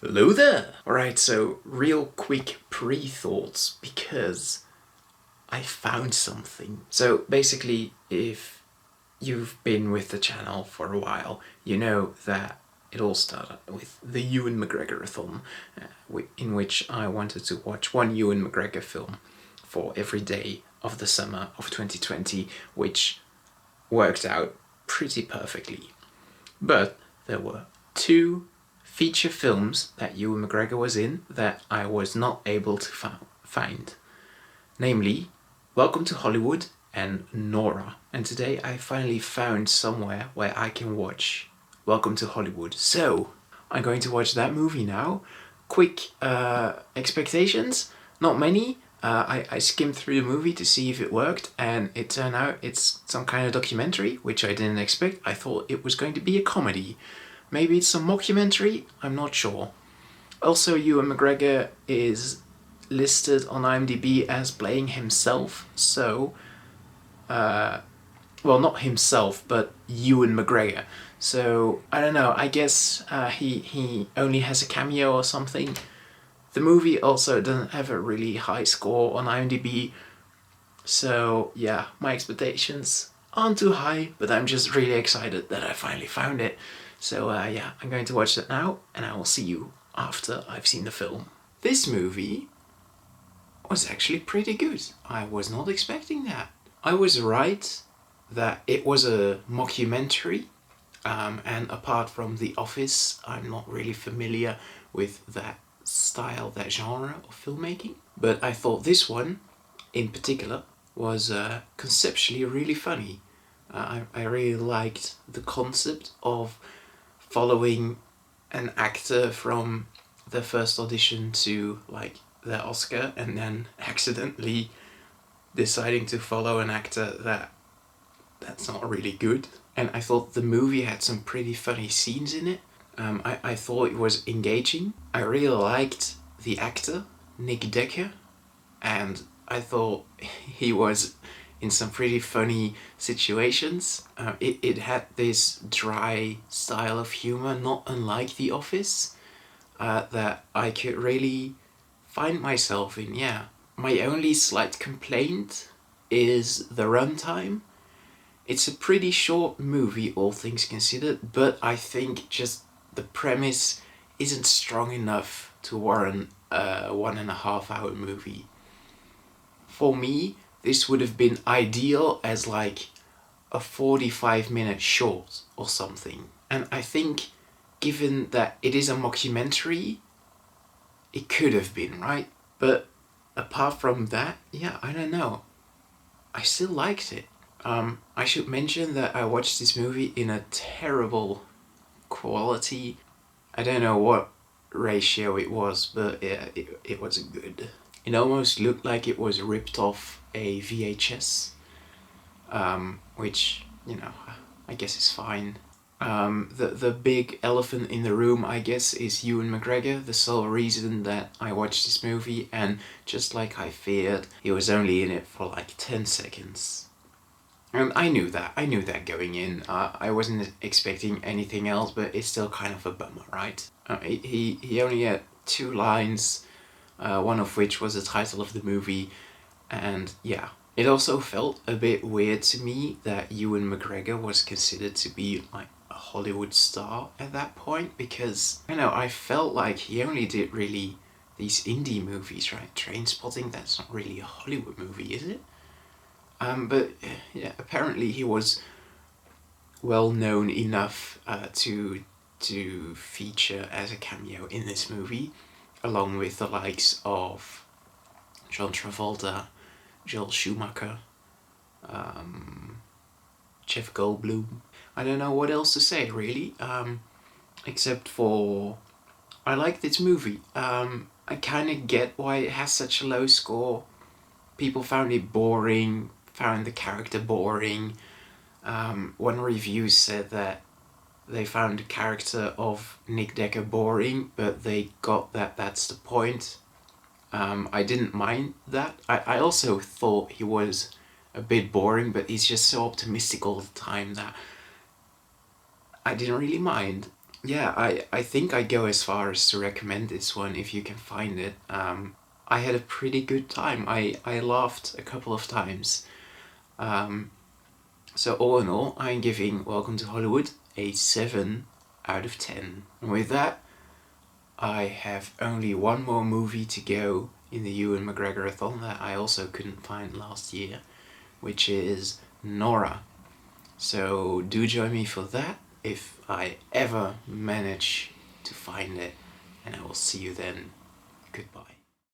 Hello there! Alright, so real quick pre-thoughts because I found something. So basically, if you've been with the channel for a while, you know that it all started with the Ewan McGregor-a-thon, in which I wanted to watch one Ewan McGregor film for every day of the summer of 2020, which worked out pretty perfectly. But there were two feature films that Ewan McGregor was in that I was not able to find. Namely, Welcome to Hollywood and Nora. And today I finally found somewhere where I can watch Welcome to Hollywood. So, I'm going to watch that movie now. Quick expectations, not many. I skimmed through the movie to see if it worked, and it turned out it's some kind of documentary, which I didn't expect. I thought it was going to be a comedy. Maybe it's a mockumentary, I'm not sure. Also, Ewan McGregor is listed on IMDb as playing himself, so... well, not himself, but Ewan McGregor. So, I don't know, I guess he only has a cameo or something. The movie also doesn't have a really high score on IMDb, so yeah, my expectations aren't too high, but I'm just really excited that I finally found it. So yeah, I'm going to watch that now, and I will see you after I've seen the film. This movie was actually pretty good. I was not expecting that. I was right that it was a mockumentary, and apart from The Office, I'm not really familiar with that style, that genre of filmmaking. But I thought this one, in particular, was conceptually really funny. I really liked the concept of following an actor from their first audition to like their Oscar, and then accidentally deciding to follow an actor that's not really good. And I thought the movie had some pretty funny scenes in it. I thought it was engaging. I really liked the actor, Nick Decker, and I thought he was in some pretty funny situations. It had this dry style of humor, not unlike The Office, that I could really find myself in, yeah. My only slight complaint is the runtime. It's a pretty short movie, all things considered, but I think just the premise isn't strong enough to warrant a 1.5 hour movie. For me, this would have been ideal as like a 45-minute short or something. And I think, given that it is a mockumentary, it could have been, right? But apart from that, yeah, I don't know. I still liked it. I should mention that I watched this movie in a terrible quality. I don't know what ratio it was, but yeah, it wasn't good. It almost looked like it was ripped off a VHS, which, you know, I guess is fine. The big elephant in the room, I guess, is Ewan McGregor, the sole reason that I watched this movie, and just like I feared, he was only in it for like 10 seconds. And I knew that going in. I wasn't expecting anything else, but it's still kind of a bummer, right? He only had 2 lines, one of which was the title of the movie, and yeah. It also felt a bit weird to me that Ewan McGregor was considered to be like a Hollywood star at that point, because, you know, I felt like he only did really these indie movies, right? Trainspotting, that's not really a Hollywood movie, is it? But yeah, apparently he was well known enough to feature as a cameo in this movie, along with the likes of John Travolta, Joel Schumacher, Jeff Goldblum. I don't know what else to say, really, except for I like this movie. I kind of get why it has such a low score. People found it boring, found the character boring. One review said that they found the character of Nick Decker boring, but they got that that's the point. I didn't mind that. I also thought he was a bit boring, but he's just so optimistic all the time that I didn't really mind. Yeah, I think I go as far as to recommend this one if you can find it. I had a pretty good time. I laughed a couple of times. Um, so all in all, I'm giving Welcome to Hollywood a 7 out of 10. And with that, I have only one more movie to go in the Ewan McGregor-a-thon that I also couldn't find last year, which is Nora. So do join me for that if I ever manage to find it, and I will see you then. Goodbye.